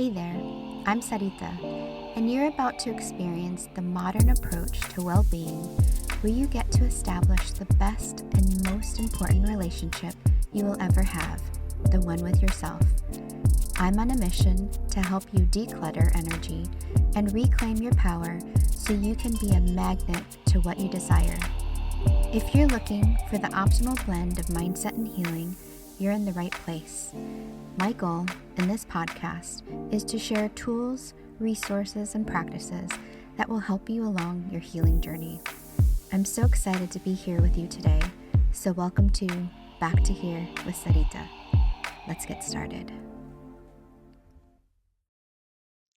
Hey there, I'm Sarita, and you're about to experience the modern approach to well being where you get to establish the best and most important relationship you will ever have, the one with yourself. I'm on a mission to help you declutter energy and reclaim your power so you can be a magnet to what you desire. If you're looking for the optimal blend of mindset and healing, you're in the right place. My goal in this podcast is to share tools, resources, and practices that will help you along your healing journey. I'm so excited to be here with you today, so welcome to Back to Here with Sarita. Let's get started.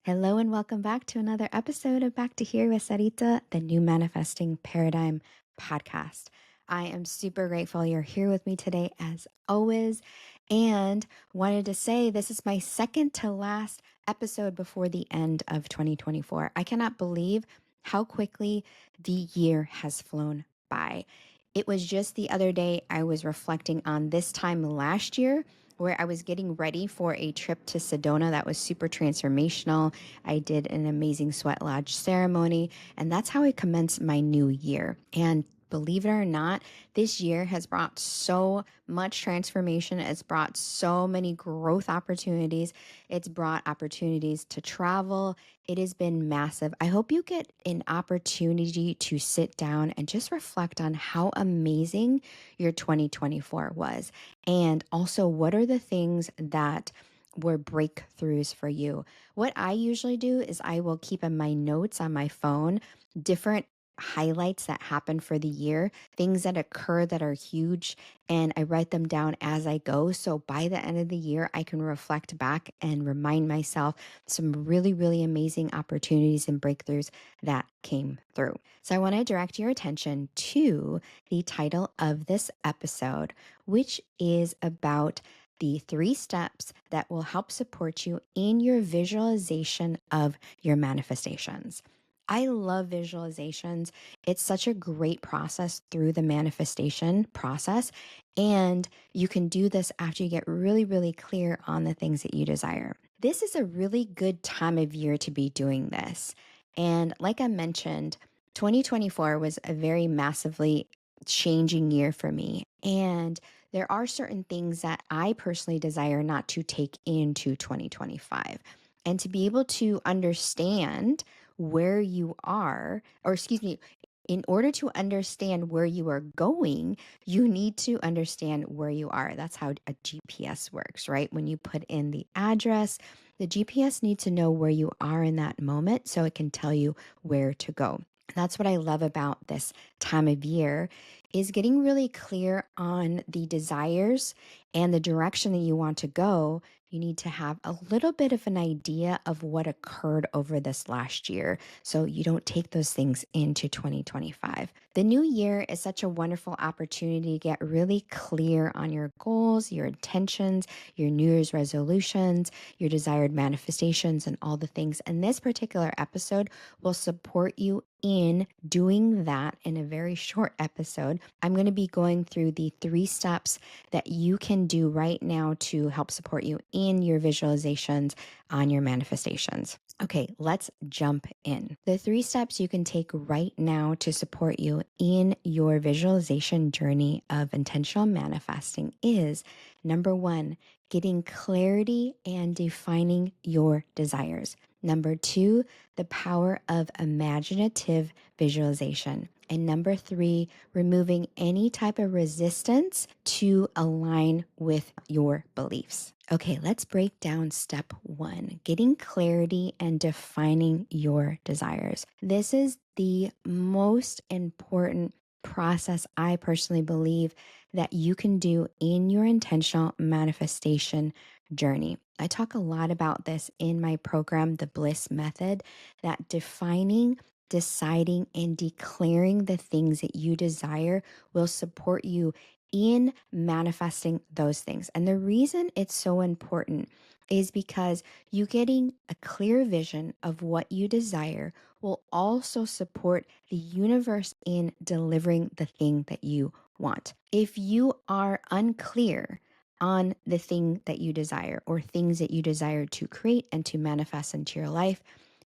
Hello and welcome back to another episode of Back to Here with Sarita, the New Manifesting Paradigm podcast. I am super grateful you're here with me today as always, and wanted to say this is my second to last episode before the end of 2024. I cannot believe how quickly the year has flown by. It was just the other day I was reflecting on this time last year where I was getting ready for a trip to Sedona that was super transformational. I did an amazing sweat lodge ceremony, and that's how I commenced my new year. And believe it or not, this year has brought so much transformation. It's brought so many growth opportunities. It's brought opportunities to travel. It has been massive. I hope you get an opportunity to sit down and just reflect on how amazing your 2024 was. And also, what are the things that were breakthroughs for you? What I usually do is I will keep in my notes on my phone different highlights that happen for the year, things that occur that are huge, and I write them down as I go. So by the end of the year, I can reflect back and remind myself some really, really amazing opportunities and breakthroughs that came through. So I want to direct your attention to the title of this episode, which is about the 3 steps that will help support you in your visualization of your manifestations. I love visualizations. It's such a great process through the manifestation process. And you can do this after you get really, really clear on the things that you desire. This is a really good time of year to be doing this. And like I mentioned, 2024 was a very massively changing year for me. And there are certain things that I personally desire not to take into 2025. And to be able to understand where you are, or excuse me, in order to understand where you are going, you need to understand where you are. That's how a GPS works, right? When you put in the address, the GPS needs to know where you are in that moment so it can tell you where to go. That's what I love about this time of year is getting really clear on the desires and the direction that you want to go. You need to have a little bit of an idea of what occurred over this last year so you don't take those things into 2025. The new year is such a wonderful opportunity to get really clear on your goals, your intentions, your New Year's resolutions, your desired manifestations, and all the things. And this particular episode will support you in doing that in a very short episode. I'm going to be going through the 3 steps that you can do right now to help support you in your visualizations on your manifestations. Okay, let's jump in. The 3 steps you can take right now to support you in your visualization journey of intentional manifesting is number 1, getting clarity and defining your desires. Number 2, the power of imaginative visualization. And number 3, removing any type of resistance to align with your beliefs. Okay, let's break down step 1, getting clarity and defining your desires. This is the most important process I personally believe that you can do in your intentional manifestation journey. I talk a lot about this in my program, The Bliss Method, that defining, deciding, and declaring the things that you desire will support you in manifesting those things. And the reason it's so important is because you getting a clear vision of what you desire will also support the universe in delivering the thing that you want. If you are unclear on the thing that you desire or things that you desire to create and to manifest into your life,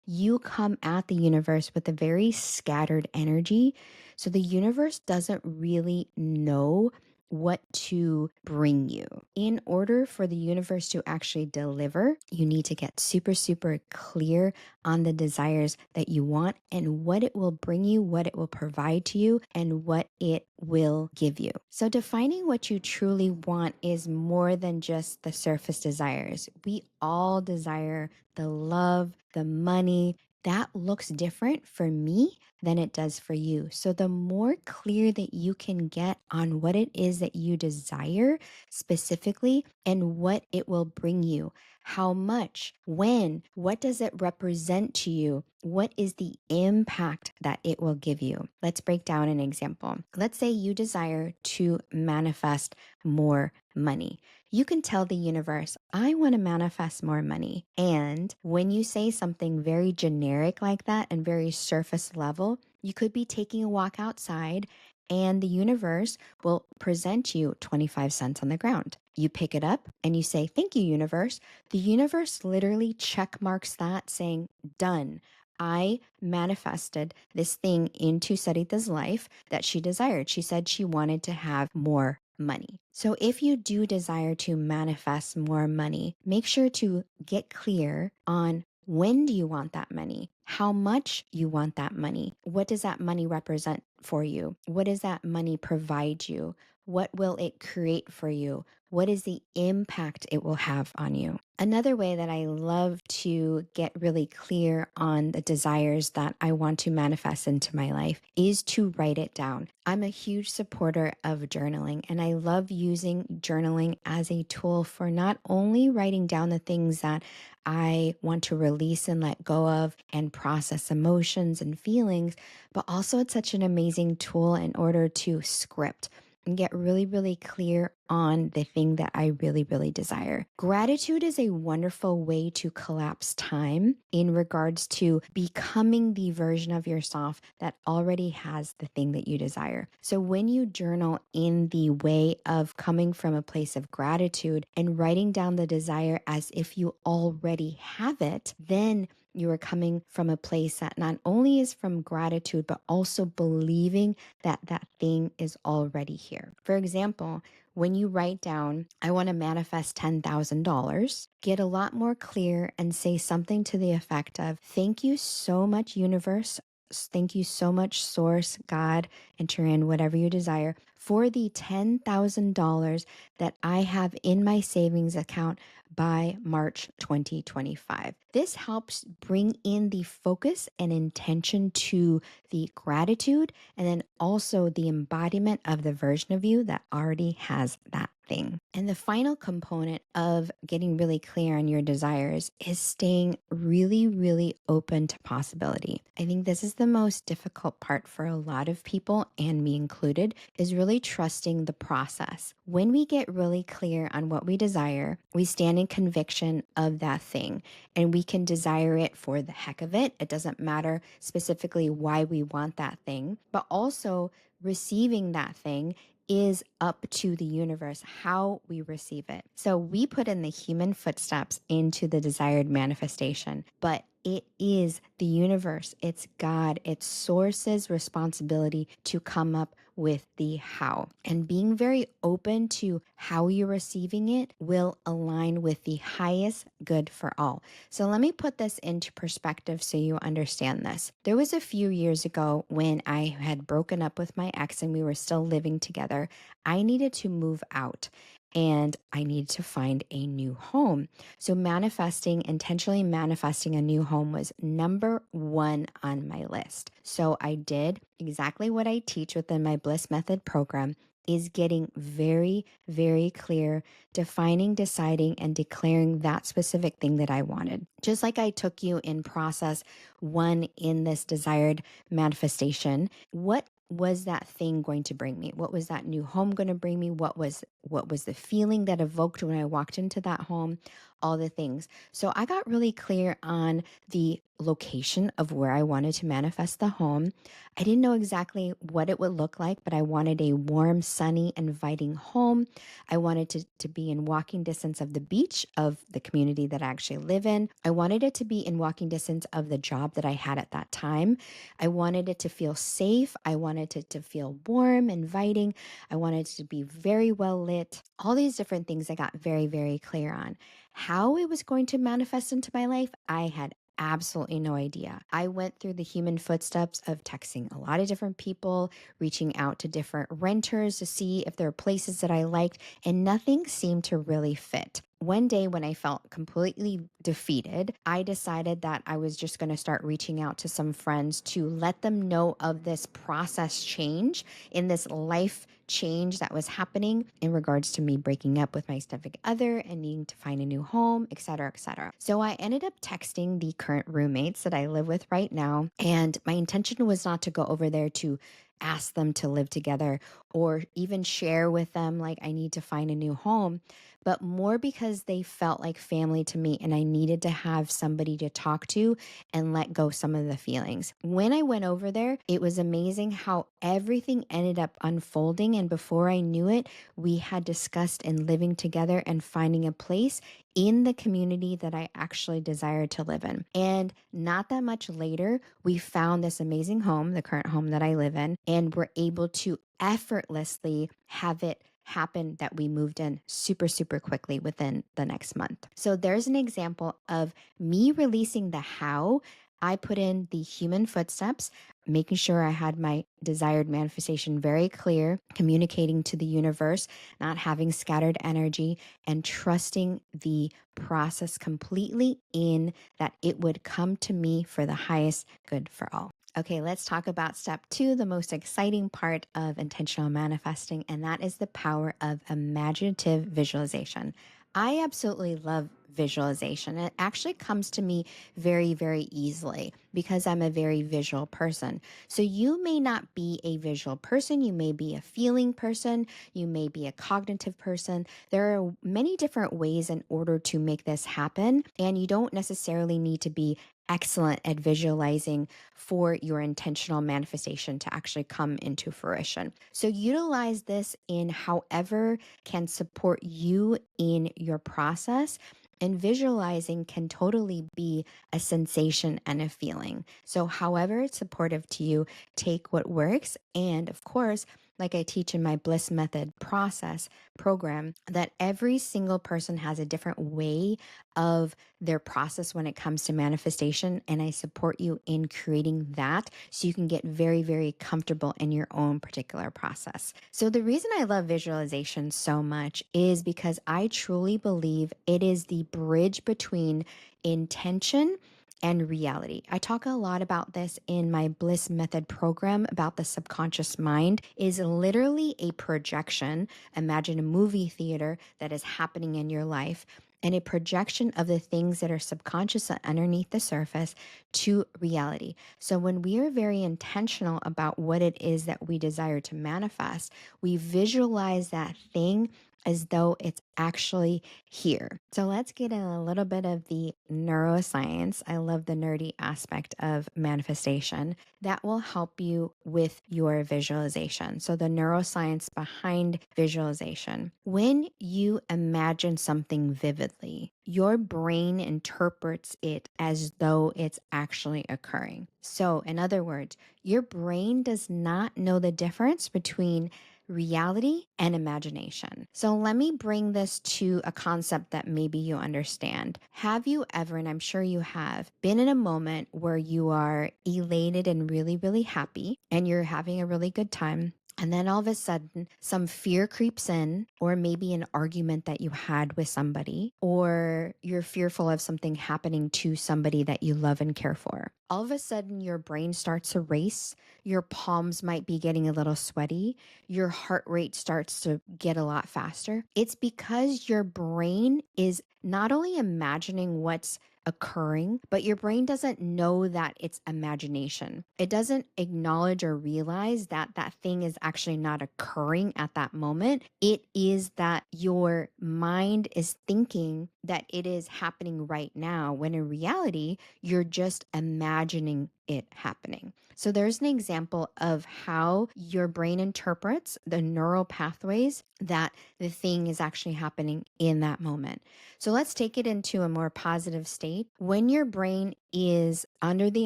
you come at the universe with a very scattered energy. So the universe doesn't really know what to bring you. In order for the universe to actually deliver, you need to get super, super clear on the desires that you want and what it will bring you, what it will provide to you, and what it will give you. So, defining what you truly want is more than just the surface desires. We all desire the love, the money. That looks different for me than it does for you. So, the more clear that you can get on what it is that you desire specifically and what it will bring you, how much, when, what does it represent to you? What is the impact that it will give you? Let's break down an example. Let's say you desire to manifest more money. You can tell the universe, I want to manifest more money. And when you say something very generic like that and very surface level, you could be taking a walk outside and the universe will present you 25 cents on the ground. You pick it up and you say, thank you, universe. The universe literally check marks that saying, done. I manifested this thing into Sarita's life that she desired. She said she wanted to have more money. So if you do desire to manifest more money, make sure to get clear on when do you want that money? How much you want that money? What does that money represent for you? What does that money provide you? What will it create for you? What is the impact it will have on you? Another way that I love to get really clear on the desires that I want to manifest into my life is to write it down. I'm a huge supporter of journaling, and I love using journaling as a tool for not only writing down the things that I want to release and let go of and process emotions and feelings, but also it's such an amazing tool in order to script and get really, really clear on the thing that I really, really desire. Gratitude is a wonderful way to collapse time in regards to becoming the version of yourself that already has the thing that you desire. So when you journal in the way of coming from a place of gratitude and writing down the desire as if you already have it, then you are coming from a place that not only is from gratitude, but also believing that that thing is already here. For example, when you write down, I want to manifest $10,000, get a lot more clear and say something to the effect of, thank you so much, universe. Thank you so much, source, God, enter in whatever you desire, for the $10,000 that I have in my savings account by March 2025. This helps bring in the focus and intention to the gratitude and then also the embodiment of the version of you that already has that thing. And the final component of getting really clear on your desires is staying really, really open to possibility. I think this is the most difficult part for a lot of people, and me included, is really trusting the process. When we get really clear on what we desire, we stand in conviction of that thing and we can desire it for the heck of it. It doesn't matter specifically why we want that thing, but also receiving that thing is up to the universe, how we receive it. So we put in the human footsteps into the desired manifestation, but it is the universe, it's God, it's source's responsibility to come up with the how. And being very open to how you're receiving it will align with the highest good for all. So let me put this into perspective so you understand this. There was a few years ago when I had broken up with my ex and we were still living together. I needed to move out and I needed to find a new home. So intentionally manifesting a new home was number one on my list. So I did exactly what I teach within my Bliss Method program, is getting very, very clear, defining, deciding, and declaring that specific thing that I wanted. Just like I took you in process one in this desired manifestation, what was that thing going to bring me? What was that new home going to bring me? What was the feeling that evoked when I walked into that home? all the things. So I got really clear on the location of where I wanted to manifest the home. I didn't know exactly what it would look like, but I wanted a warm, sunny, inviting home. I wanted to be in walking distance of the beach of the community that I actually live in. I wanted it to be in walking distance of the job that I had at that time. I wanted it to feel safe. I wanted it to feel warm, inviting. I wanted it to be very well lit. All these different things I got very, very clear on. How it was going to manifest into my life, I had absolutely no idea. I went through the human footsteps of texting a lot of different people, reaching out to different renters to see if there are places that I liked, and nothing seemed to really fit. One day, when I felt completely defeated, I decided that I was just going to start reaching out to some friends to let them know of this process change in this life change that was happening in regards to me breaking up with my significant other and needing to find a new home, et cetera, et cetera. So I ended up texting the current roommates that I live with right now. And my intention was not to go over there to ask them to live together or even share with them, like, I need to find a new home, but more because they felt like family to me and I needed to have somebody to talk to and let go some of the feelings. When I went over there, it was amazing how everything ended up unfolding. And before I knew it, we had discussed and living together and finding a place in the community that I actually desired to live in. And not that much later, we found this amazing home, the current home that I live in, and we're able to effortlessly have it happen that we moved in super, super quickly within the next month. So there's an example of me releasing the how. I put in the human footsteps, making sure I had my desired manifestation very clear, communicating to the universe, not having scattered energy, and trusting the process completely in that it would come to me for the highest good for all. Okay, let's talk about step 2, the most exciting part of intentional manifesting, and that is the power of imaginative visualization. I absolutely love visualization. It actually comes to me very, very easily because I'm a very visual person. So you may not be a visual person. You may be a feeling person. You may be a cognitive person. There are many different ways in order to make this happen. And you don't necessarily need to be excellent at visualizing for your intentional manifestation to actually come into fruition. So utilize this in however can support you in your process. And visualizing can totally be a sensation and a feeling. So, however it's supportive to you, take what works. And of course, like I teach in my Bliss Method process program, that every single person has a different way of their process when it comes to manifestation. And I support you in creating that so you can get very, very comfortable in your own particular process. So, the reason I love visualization so much is because I truly believe it is the bridge between intention and reality. I talk a lot about this in my Bliss Method program about the subconscious mind is literally a projection. Imagine a movie theater that is happening in your life and a projection of the things that are subconscious and underneath the surface to reality. So when we are very intentional about what it is that we desire to manifest, we visualize that thing as though it's actually here. So let's get in a little bit of the neuroscience. I love the nerdy aspect of manifestation that will help you with your visualization. So the neuroscience behind visualization. When you imagine something vividly, your brain interprets it as though it's actually occurring. So, in other words, your brain does not know the difference between reality and imagination. So let me bring this to a concept that maybe you understand. Have you ever, and I'm sure you have, been in a moment where you are elated and really, really happy and you're having a really good time? And then all of a sudden, some fear creeps in, or maybe an argument that you had with somebody, or you're fearful of something happening to somebody that you love and care for. All of a sudden, your brain starts to race. Your palms might be getting a little sweaty. Your heart rate starts to get a lot faster. It's because your brain is not only imagining what's occurring, but your brain doesn't know that it's imagination. It doesn't acknowledge or realize that that thing is actually not occurring at that moment. It is that your mind is thinking that it is happening right now, when in reality, you're just imagining it happening. So there's an example of how your brain interprets the neural pathways that the thing is actually happening in that moment. So let's take it into a more positive state. When your brain is under the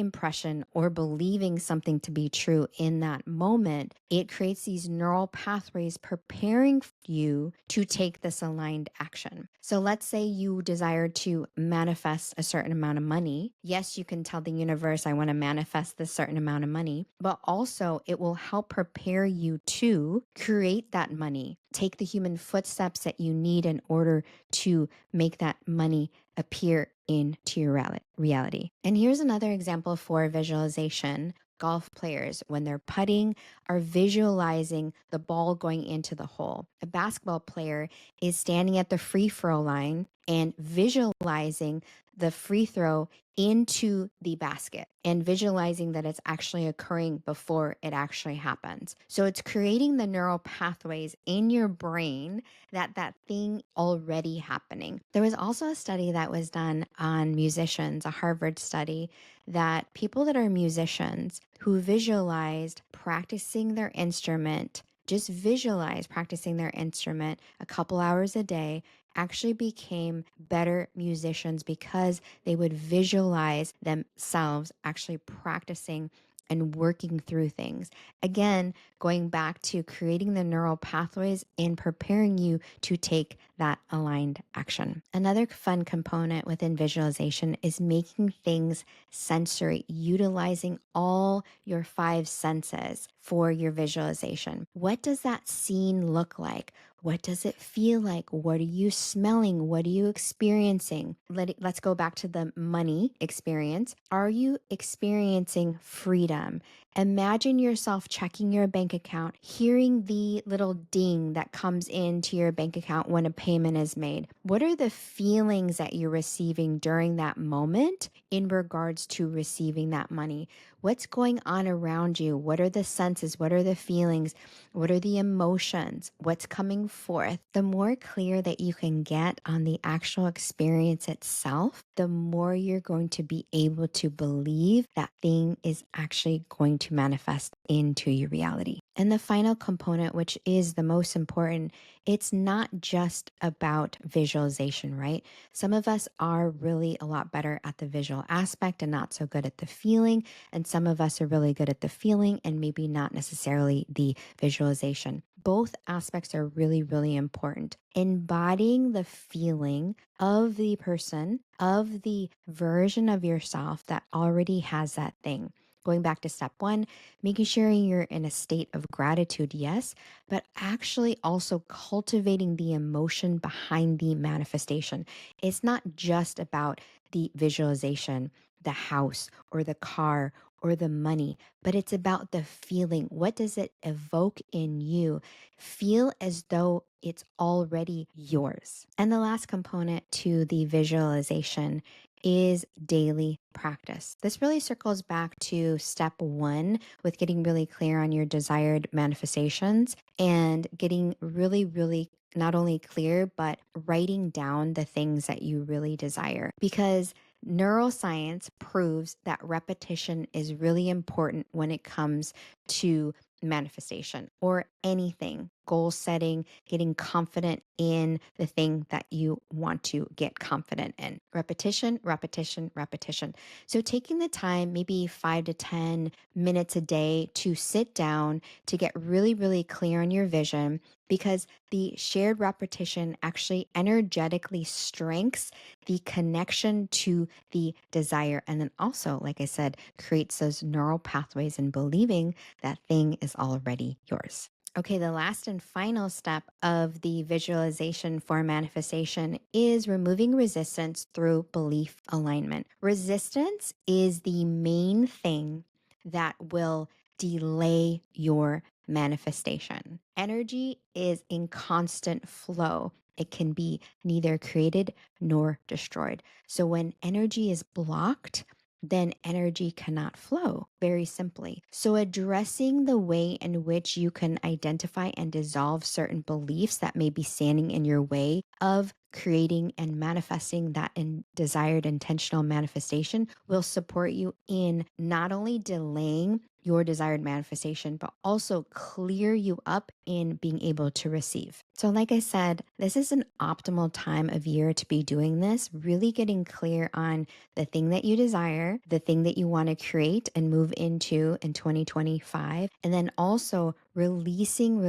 impression or believing something to be true in that moment, it creates these neural pathways preparing you to take this aligned action. So let's say you desire to manifest a certain amount of money. Yes, you can tell the universe, I want to manifest this certain amount of money, but also it will help prepare you to create that money, take the human footsteps that you need in order to make that money appear into your reality. And here's another example for visualization. Golf players, when they're putting, are visualizing the ball going into the hole. A basketball player is standing at the free throw line and visualizing the free throw into the basket and visualizing that it's actually occurring before it actually happens. So it's creating the neural pathways in your brain that thing already happening. There was also a study that was done on musicians, a Harvard study, that people that are musicians who visualized practicing their instrument, just visualize practicing their instrument a couple hours a day, actually became better musicians because they would visualize themselves actually practicing and working through things. Again, going back to creating the neural pathways and preparing you to take that aligned action. Another fun component within visualization is making things sensory, utilizing all your five senses for your visualization. What does that scene look like? What does it feel like? What are you smelling? What are you experiencing? Let's go back to the money experience. Are you experiencing freedom? Imagine yourself checking your bank account, hearing the little ding that comes into your bank account when a payment is made. What are the feelings that you're receiving during that moment in regards to receiving that money? What's going on around you? What are the senses? What are the feelings? What are the emotions? What's coming forth? The more clear that you can get on the actual experience itself, the more you're going to be able to believe that thing is actually going to manifest into your reality. And the final component, which is the most important, it's not just about visualization, right? Some of us are really a lot better at the visual aspect and not so good at the feeling. And some of us are really good at the feeling and maybe not necessarily the visualization. Both aspects are really, really important. Embodying the feeling of the person, of the version of yourself that already has that thing. Going back to step one, making sure you're in a state of gratitude, yes, but actually also cultivating the emotion behind the manifestation. It's not just about the visualization, the house or the car or the money, but it's about the feeling. What does it evoke in you? Feel as though it's already yours. And the last component to the visualization is daily practice. This really circles back to step one with getting really clear on your desired manifestations and getting really, really not only clear, but writing down the things that you really desire. Because neuroscience proves that repetition is really important when it comes to manifestation or anything, goal setting, getting confident in the thing that you want to get confident in. Repetition, repetition, repetition. So taking the time, maybe 5 to 10 minutes a day to sit down to get really, really clear on your vision, because the shared repetition actually energetically strengthens the connection to the desire. And then also, like I said, creates those neural pathways in believing that thing is already yours. Okay, the last and final step of the visualization for manifestation is removing resistance through belief alignment. Resistance is the main thing that will delay your manifestation. Energy is in constant flow. It can be neither created nor destroyed. So when energy is blocked, then energy cannot flow, very simply. So, addressing the way in which you can identify and dissolve certain beliefs that may be standing in your way of creating and manifesting that desired intentional manifestation will support you in not only delaying your desired manifestation, but also clear you up in being able to receive. So, like I said, this is an optimal time of year to be doing this, really getting clear on the thing that you desire, the thing that you want to create and move into in 2025, and then also releasing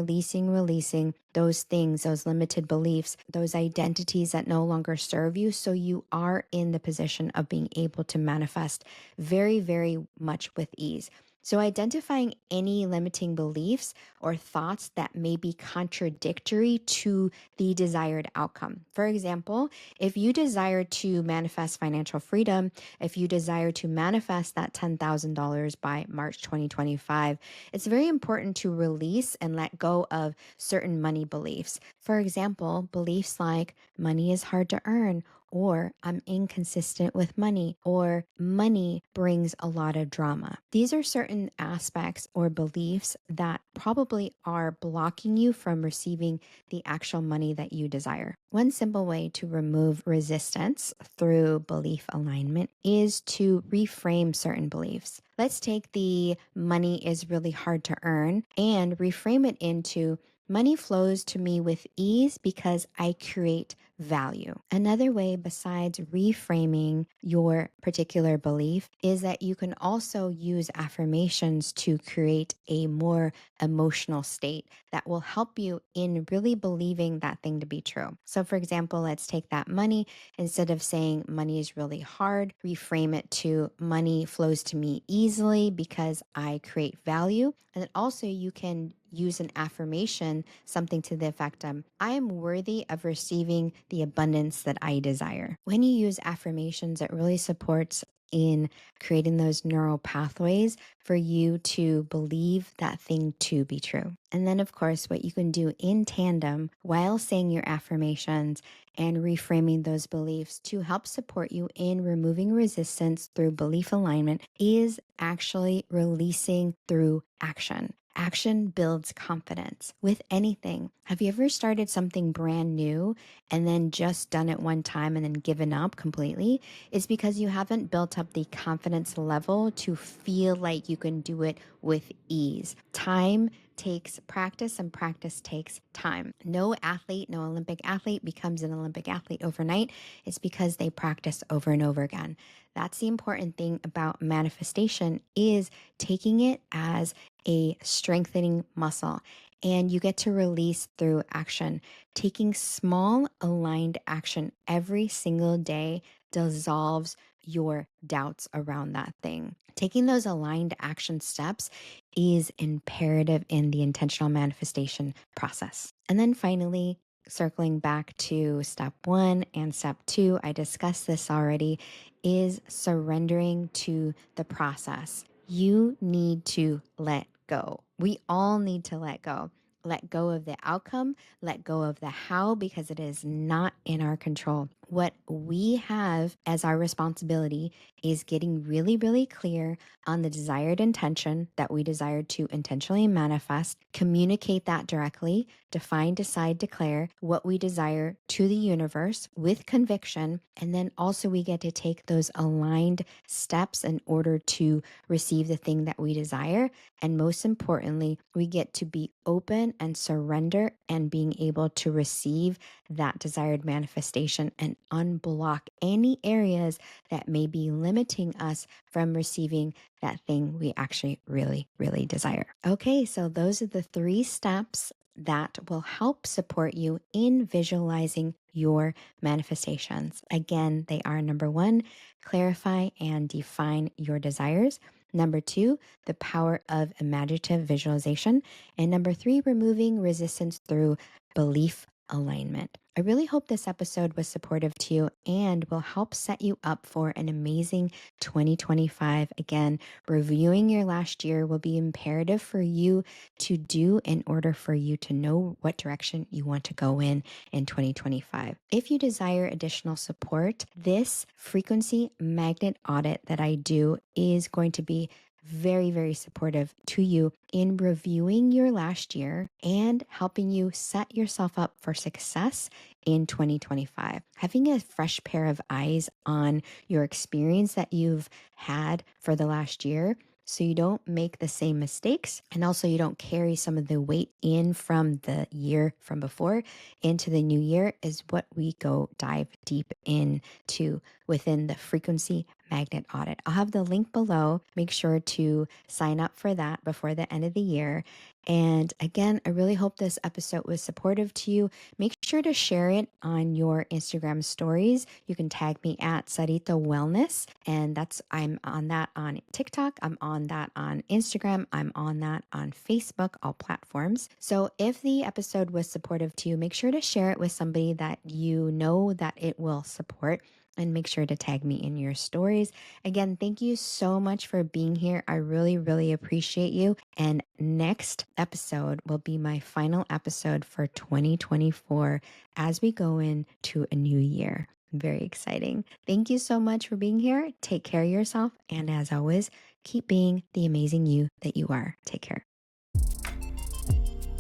those things, those limited beliefs, those identities that no longer serve you. So you are in the position of being able to manifest very, very much with ease. So, identifying any limiting beliefs or thoughts that may be contradictory to the desired outcome. For example, if you desire to manifest financial freedom, if you desire to manifest that $10,000 by March 2025, it's very important to release and let go of certain money beliefs. For example, beliefs like money is hard to earn, or I'm inconsistent with money, or money brings a lot of drama. These are certain aspects or beliefs that probably are blocking you from receiving the actual money that you desire. One simple way to remove resistance through belief alignment is to reframe certain beliefs. Let's take the money is really hard to earn and reframe it into money flows to me with ease because I create value. Another way, besides reframing your particular belief, is that you can also use affirmations to create a more emotional state that will help you in really believing that thing to be true. So, for example, let's take that money. Instead of saying money is really hard, reframe it to money flows to me easily because I create value. And then also, you can use an affirmation, something to the effect of, I am worthy of receiving the abundance that I desire. When you use affirmations, it really supports in creating those neural pathways for you to believe that thing to be true. And then, of course, what you can do in tandem while saying your affirmations and reframing those beliefs to help support you in removing resistance through belief alignment is actually releasing through action. Action builds confidence with anything. Have you ever started something brand new and then just done it one time and then given up completely? It's because you haven't built up the confidence level to feel like you can do it with ease. Time takes practice and practice takes time. No athlete, no Olympic athlete becomes an Olympic athlete overnight. It's because they practice over and over again. That's the important thing about manifestation is taking it as a strengthening muscle, and you get to release through action. Taking small aligned action every single day dissolves your doubts around that thing. Taking those aligned action steps is imperative in the intentional manifestation process. And then finally, circling back to step 1 and step 2, I discussed this already, is surrendering to the process. You need to let go. We all need to let go. Let go of the outcome, let go of the how, because it is not in our control. What we have as our responsibility is getting really, really clear on the desired intention that we desire to intentionally manifest, communicate that directly, define, decide, declare what we desire to the universe with conviction. And then also we get to take those aligned steps in order to receive the thing that we desire. And most importantly, we get to be open and surrender and being able to receive that desired manifestation and unblock any areas that may be limiting us from receiving that thing we actually really, really desire. Okay, so those are the 3 steps that will help support you in visualizing your manifestations. Again, they are number 1, clarify and define your desires. Number 2, the power of imaginative visualization. And number 3, removing resistance through belief alignment. I really hope this episode was supportive to you and will help set you up for an amazing 2025. Again, reviewing your last year will be imperative for you to do in order for you to know what direction you want to go in 2025. If you desire additional support, this frequency magnet audit that I do is going to be very, very supportive to you in reviewing your last year and helping you set yourself up for success in 2025. Having a fresh pair of eyes on your experience that you've had for the last year, so you don't make the same mistakes, and also you don't carry some of the weight in from the year from before into the new year, is what we go dive deep into within the frequency magnet audit. I'll have the link below. Make sure to sign up for that before the end of the year. And again, I really hope this episode was supportive to you. Make sure to share it on your Instagram stories. You can tag me at Sarita Wellness, and I'm on that on TikTok. I'm on that on Instagram. I'm on that on Facebook, all platforms. So if the episode was supportive to you, make sure to share it with somebody that you know that it will support, and make sure to tag me in your stories. Again, thank you so much for being here. I really, really appreciate you. And next episode will be my final episode for 2024 as we go into a new year. Very exciting. Thank you so much for being here. Take care of yourself. And as always, keep being the amazing you that you are. Take care.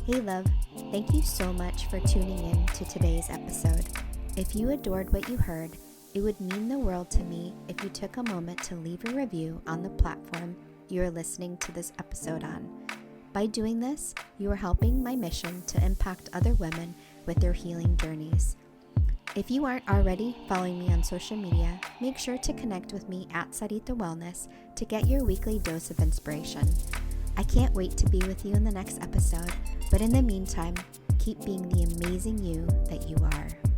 Hey, love. Thank you so much for tuning in to today's episode. If you adored what you heard, it would mean the world to me if you took a moment to leave a review on the platform you are listening to this episode on. By doing this, you are helping my mission to impact other women with their healing journeys. If you aren't already following me on social media, make sure to connect with me at Sarita Wellness to get your weekly dose of inspiration. I can't wait to be with you in the next episode, but in the meantime, keep being the amazing you that you are.